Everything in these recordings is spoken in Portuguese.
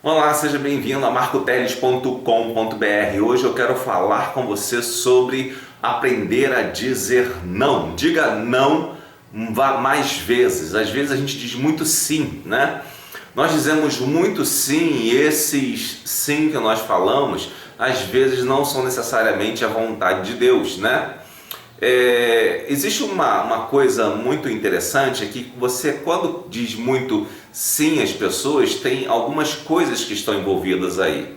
Olá, seja bem-vindo a marcoteles.com.br. Hoje eu quero falar com você sobre aprender a dizer não. Diga não mais vezes. Às vezes a gente diz muito sim, né? Nós dizemos muito sim e esses sim que nós falamos, às vezes não são necessariamente a vontade de Deus, né? Existe uma coisa muito interessante é que você, quando diz muito sim às pessoas, tem algumas coisas que estão envolvidas aí.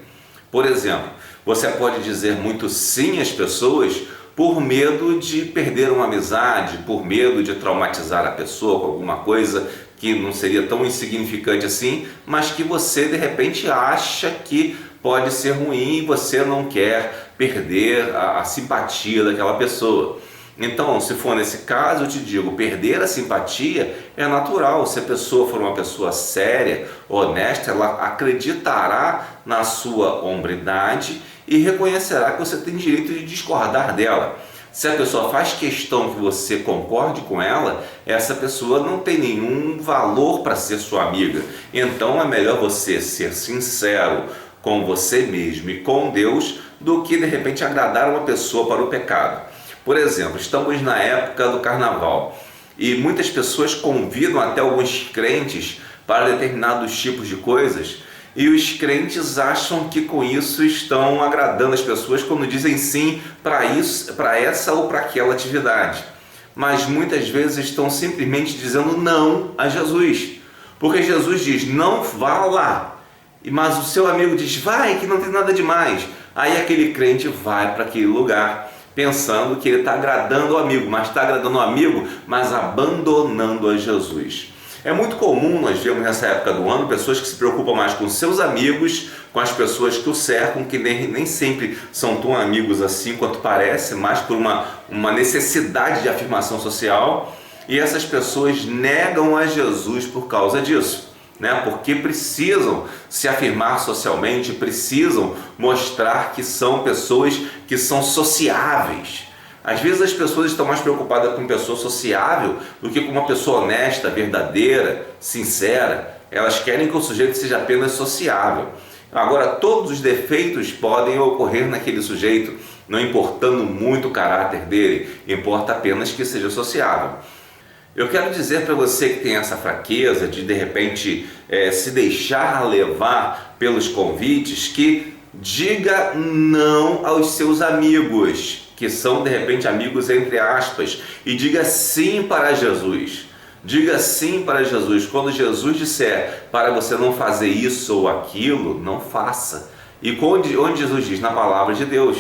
Por exemplo, você pode dizer muito sim às pessoas por medo de perder uma amizade, por medo de traumatizar a pessoa com alguma coisa que não seria tão insignificante assim, mas que você de repente acha que pode ser ruim e você não quer perder a simpatia daquela pessoa. Então, se for nesse caso, eu te digo, perder a simpatia é natural. Se a pessoa for uma pessoa séria, honesta, ela acreditará na sua hombridade e reconhecerá que você tem direito de discordar dela. Se a pessoa faz questão que você concorde com ela, essa pessoa não tem nenhum valor para ser sua amiga. Então é melhor você ser sincero com você mesmo e com Deus do que de repente agradar uma pessoa para o pecado. Por exemplo, estamos na época do carnaval e muitas pessoas convidam até alguns crentes para determinados tipos de coisas e os crentes acham que com isso estão agradando as pessoas quando dizem sim para isso, para essa ou para aquela atividade. Mas muitas vezes estão simplesmente dizendo não a Jesus, porque Jesus diz não vá lá, mas o seu amigo diz vai que não tem nada demais. Aí aquele crente vai para aquele lugar pensando que ele está agradando o amigo, mas está agradando o amigo, mas abandonando a Jesus. É muito comum nós vermos nessa época do ano pessoas que se preocupam mais com seus amigos, com as pessoas que o cercam, que nem sempre são tão amigos assim quanto parece, mas por uma necessidade de afirmação social, e essas pessoas negam a Jesus por causa disso. Porque precisam se afirmar socialmente, precisam mostrar que são pessoas que são sociáveis. Às vezes as pessoas estão mais preocupadas com uma pessoa sociável do que com uma pessoa honesta, verdadeira, sincera. Elas querem que o sujeito seja apenas sociável. Agora, todos os defeitos podem ocorrer naquele sujeito, não importando muito o caráter dele, importa apenas que seja sociável. Eu quero dizer para você que tem essa fraqueza de repente se deixar levar pelos convites, que diga não aos seus amigos, que são de repente amigos entre aspas, e diga sim para Jesus. Diga sim para Jesus. Quando Jesus disser para você não fazer isso ou aquilo, não faça. E onde Jesus diz? Na palavra de Deus.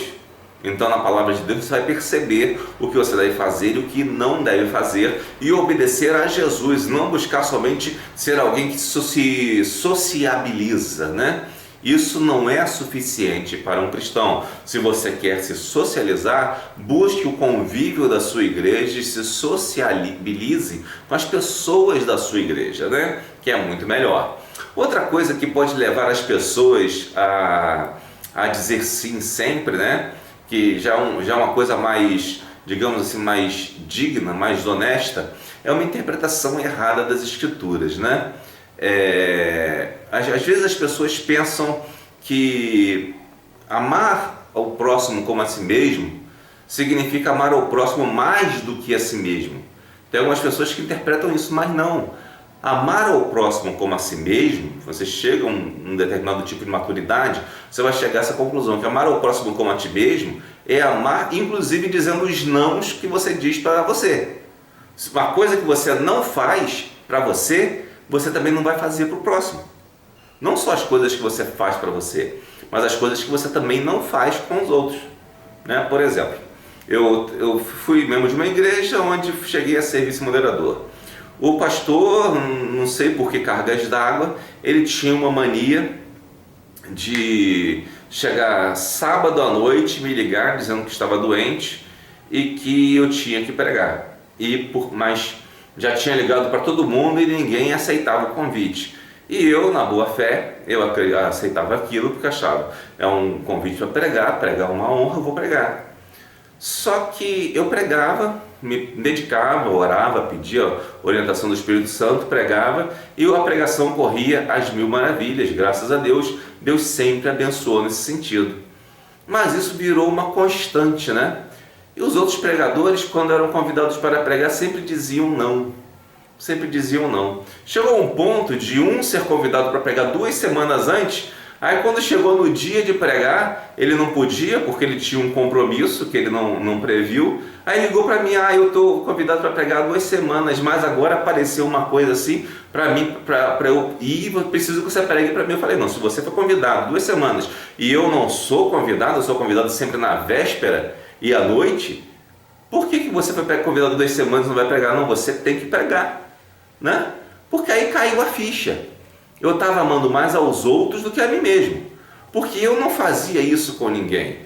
Então, na palavra de Deus, você vai perceber o que você deve fazer e o que não deve fazer e obedecer a Jesus, não buscar somente ser alguém que se sociabiliza, né? Isso não é suficiente para um cristão. Se você quer se socializar, busque o convívio da sua igreja e se sociabilize com as pessoas da sua igreja, né? Que é muito melhor. Outra coisa que pode levar as pessoas a dizer sim sempre, né? Que já é uma coisa mais, digamos assim, mais digna, mais honesta, é uma interpretação errada das escrituras, né? Às vezes as pessoas pensam que amar ao próximo como a si mesmo significa amar ao próximo mais do que a si mesmo. Tem algumas pessoas que interpretam isso, mas não. Amar ao próximo como a si mesmo, você chega a um determinado tipo de maturidade, você vai chegar a essa conclusão, que amar ao próximo como a ti mesmo é amar, inclusive dizendo os nãos que você diz para você. Uma coisa que você não faz para você, você também não vai fazer para o próximo. Não só as coisas que você faz para você, mas as coisas que você também não faz com os outros. Por exemplo, eu fui membro de uma igreja onde cheguei a ser vice-moderador. O pastor, não sei por que cargas d'água, ele tinha uma mania de chegar sábado à noite, me ligar dizendo que estava doente e que eu tinha que pregar. Mas já tinha ligado para todo mundo e ninguém aceitava o convite. E eu, na boa fé, eu aceitava aquilo porque achava, é um convite para pregar uma honra, eu vou pregar. Só que eu pregava me dedicava, orava, pedia orientação do Espírito Santo, pregava e a pregação corria às mil maravilhas, graças a Deus. Deus sempre abençoou nesse sentido. Mas isso virou uma constante, né? E os outros pregadores, quando eram convidados para pregar, sempre diziam não. Sempre diziam não. Chegou um ponto de um ser convidado para pregar 2 semanas antes. Aí quando chegou no dia de pregar, ele não podia, porque ele tinha um compromisso que ele não previu. Aí ligou para mim, eu estou convidado para pregar 2 semanas, mas agora apareceu uma coisa assim para mim, para eu ir, preciso que você pregue para mim. Eu falei, não, se você for convidado 2 semanas e eu não sou convidado, eu sou convidado sempre na véspera e à noite, por que você foi convidado 2 semanas e não vai pregar? Não, você tem que pregar, né? Porque aí caiu a ficha. Eu estava amando mais aos outros do que a mim mesmo, porque eu não fazia isso com ninguém,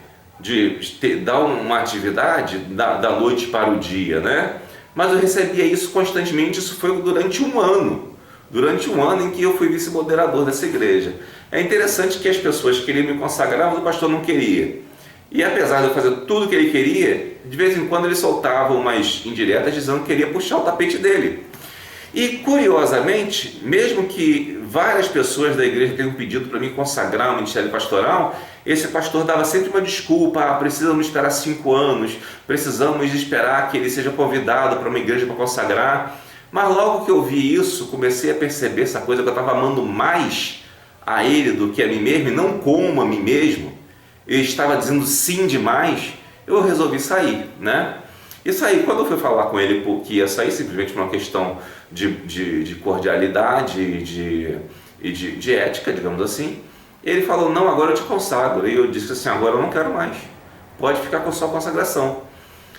dar uma atividade da noite para o dia, né? Mas eu recebia isso constantemente. Isso foi durante um ano em que eu fui vice-moderador dessa igreja. É interessante que as pessoas queriam me consagrar, mas o pastor não queria. E apesar de eu fazer tudo o que ele queria, de vez em quando ele soltava umas indiretas dizendo que queria puxar o tapete dele. E curiosamente, mesmo que várias pessoas da igreja tenham pedido para mim consagrar o ministério pastoral, esse pastor dava sempre uma desculpa: precisamos esperar 5 anos, precisamos esperar que ele seja convidado para uma igreja para consagrar. Mas logo que eu vi isso, comecei a perceber essa coisa, que eu estava amando mais a ele do que a mim mesmo, e não como a mim mesmo. Eu estava dizendo sim demais, eu resolvi sair, né? Isso aí, quando eu fui falar com ele que ia sair, simplesmente por uma questão de cordialidade e de ética, digamos assim, ele falou: não, agora eu te consagro. E eu disse assim: agora eu não quero mais, pode ficar com a sua consagração.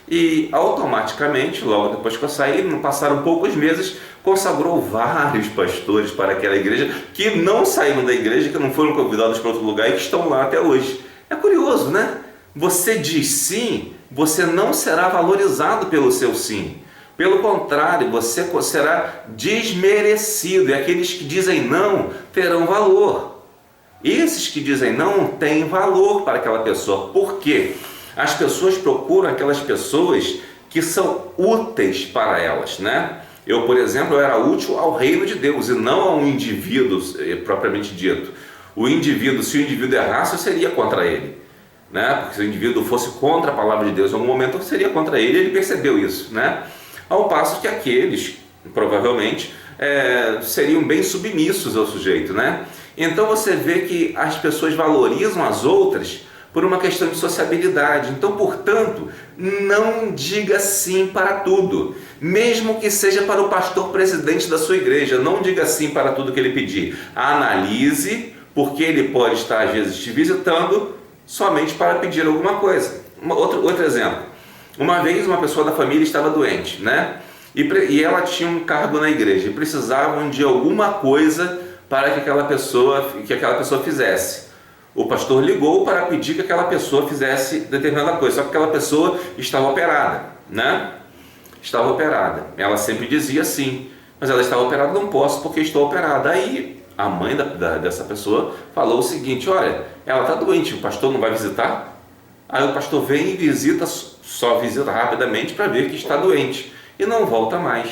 E automaticamente, logo depois que eu saí, não passaram poucos meses, consagrou vários pastores para aquela igreja, que não saíram da igreja, que não foram convidados para outro lugar e que estão lá até hoje. É curioso, né? Você diz sim, você não será valorizado pelo seu sim. Pelo contrário, você será desmerecido. E aqueles que dizem não terão valor. Esses que dizem não têm valor para aquela pessoa. Por quê? As pessoas procuram aquelas pessoas que são úteis para elas, né? Eu, por exemplo, era útil ao reino de Deus e não a um indivíduo propriamente dito. O indivíduo, se o indivíduo errasse, eu seria contra ele, né? Porque se o indivíduo fosse contra a palavra de Deus em algum momento, eu seria contra ele. Ele percebeu isso, né? Ao passo que aqueles, provavelmente, seriam bem submissos ao sujeito, né? Então você vê que as pessoas valorizam as outras por uma questão de sociabilidade. Então, portanto, não diga sim para tudo, mesmo que seja para o pastor presidente da sua igreja. Não diga sim para tudo que ele pedir. Analise, porque ele pode estar às vezes te visitando somente para pedir alguma coisa. Outro exemplo: uma vez uma pessoa da família estava doente, né? E ela tinha um cargo na igreja e precisavam de alguma coisa para que aquela pessoa fizesse. O pastor ligou para pedir que aquela pessoa fizesse determinada coisa, só que aquela pessoa estava operada, né? Estava operada. Ela sempre dizia sim, mas ela estava operada: não posso porque estou operada. Aí a mãe dessa pessoa falou o seguinte: olha, ela está doente, o pastor não vai visitar? Aí o pastor vem e visita, só visita rapidamente para ver que está doente e não volta mais.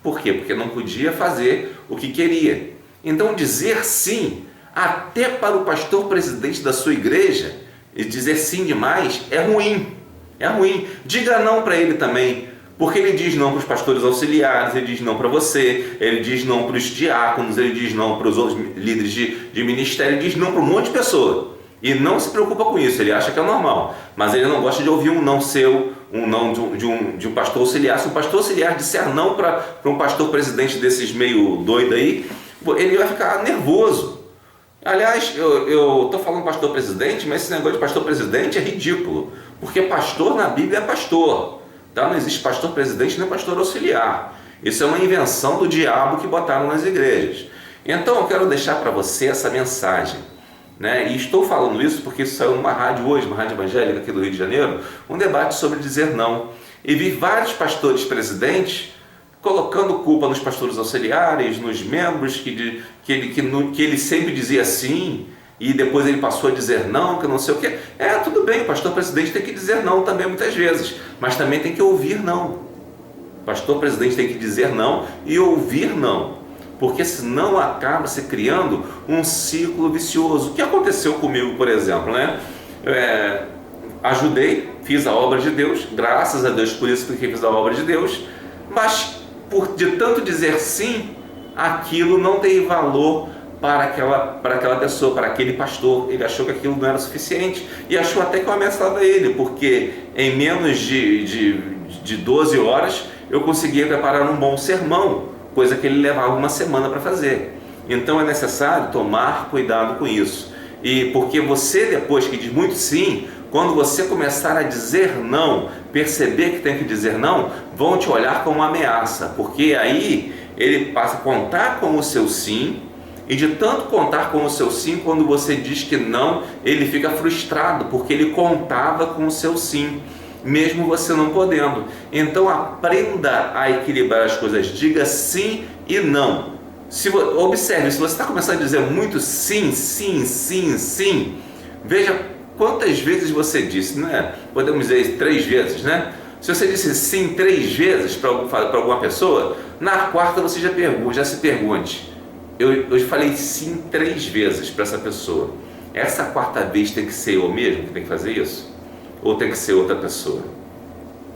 Por quê? Porque não podia fazer o que queria. Então dizer sim até para o pastor presidente da sua igreja, e dizer sim demais, é ruim. É ruim. Diga não para ele também, porque ele diz não para os pastores auxiliares, ele diz não para você, ele diz não para os diáconos, ele diz não para os outros líderes de ministério, ele diz não para um monte de pessoa. E não se preocupa com isso, ele acha que é normal, mas ele não gosta de ouvir um não seu, um não de um pastor auxiliar. Se um pastor auxiliar disser não para um pastor presidente desses meio doido aí, ele vai ficar nervoso. Aliás, eu estou falando pastor presidente, mas esse negócio de pastor presidente é ridículo, porque pastor na Bíblia é pastor, tá? Não existe pastor presidente nem pastor auxiliar. Isso é uma invenção do diabo que botaram nas igrejas. Então eu quero deixar para você essa mensagem, né? E estou falando isso porque isso saiu numa rádio hoje, uma rádio evangélica aqui do Rio de Janeiro, um debate sobre dizer não. E vi vários pastores presidentes colocando culpa nos pastores auxiliares, nos membros, que ele sempre dizia sim, e depois ele passou a dizer não, que não sei o que. Tudo bem, o pastor presidente tem que dizer não também muitas vezes, mas também tem que ouvir não. Pastor presidente tem que dizer não e ouvir não, porque senão acaba se criando um ciclo vicioso. O que aconteceu comigo, por exemplo, né? Ajudei, fiz a obra de Deus, graças a Deus por isso que fiz a obra de Deus, mas de tanto dizer sim, aquilo não teve valor para aquela pessoa, para aquele pastor. Ele achou que aquilo não era suficiente e achou até que eu ameaçava ele, porque em menos de 12 horas eu conseguia preparar um bom sermão, coisa que ele levava uma semana para fazer. Então é necessário tomar cuidado com isso, e porque você, depois que diz muito sim, quando você começar a dizer não, perceber que tem que dizer não, vão te olhar como uma ameaça, porque aí ele passa a contar com o seu sim, e de tanto contar com o seu sim, quando você diz que não, ele fica frustrado, porque ele contava com o seu sim, mesmo você não podendo. Então aprenda a equilibrar as coisas, diga sim e não. Observe, se você está começando a dizer muito sim, sim, sim, sim, veja quantas vezes você disse, né? Podemos dizer 3 vezes, né? Se você disse sim 3 vezes para alguma pessoa, na quarta você já se pergunte, eu falei sim 3 vezes para essa pessoa, essa quarta vez tem que ser eu mesmo que tem que fazer isso? Ou tem que ser outra pessoa?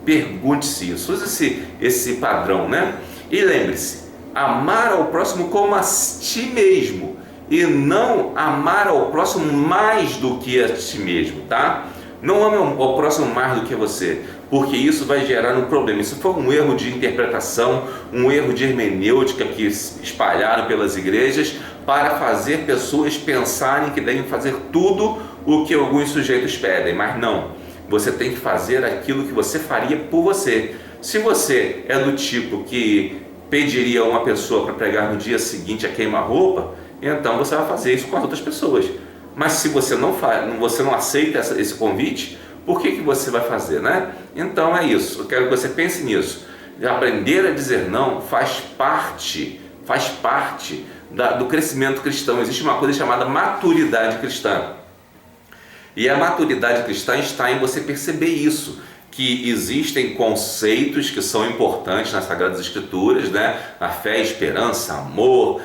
Pergunte-se isso, use esse padrão, né? E lembre-se, amar ao próximo como a ti mesmo, e não amar ao próximo mais do que a ti mesmo, tá? Não ame ao próximo mais do que você, porque isso vai gerar um problema. Isso foi um erro de interpretação, um erro de hermenêutica que espalharam pelas igrejas para fazer pessoas pensarem que devem fazer tudo o que alguns sujeitos pedem, mas não. Você tem que fazer aquilo que você faria por você. Se você é do tipo que pediria a uma pessoa para pregar no dia seguinte a queima-roupa, então você vai fazer isso com as outras pessoas. Mas se você não aceita esse convite, por que você vai fazer, né? Então é isso, eu quero que você pense nisso. Aprender a dizer não faz parte do crescimento cristão. Existe uma coisa chamada maturidade cristã. E a maturidade cristã está em você perceber isso, que existem conceitos que são importantes nas Sagradas Escrituras, né? A fé, esperança, amor,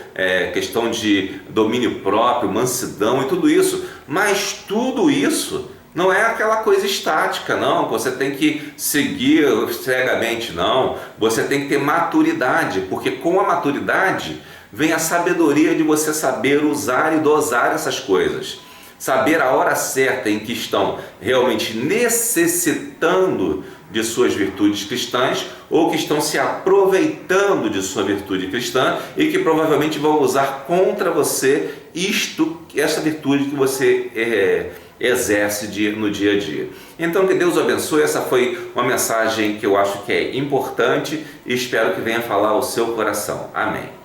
questão de domínio próprio, mansidão e tudo isso. Mas tudo isso não é aquela coisa estática, não, você tem que seguir cegamente, não. Você tem que ter maturidade, porque com a maturidade vem a sabedoria de você saber usar e dosar essas coisas. Saber a hora certa em que estão realmente necessitando de suas virtudes cristãs ou que estão se aproveitando de sua virtude cristã e que provavelmente vão usar contra você essa virtude que você exerce no dia a dia. Então que Deus o abençoe. Essa foi uma mensagem que eu acho que é importante e espero que venha falar ao seu coração. Amém.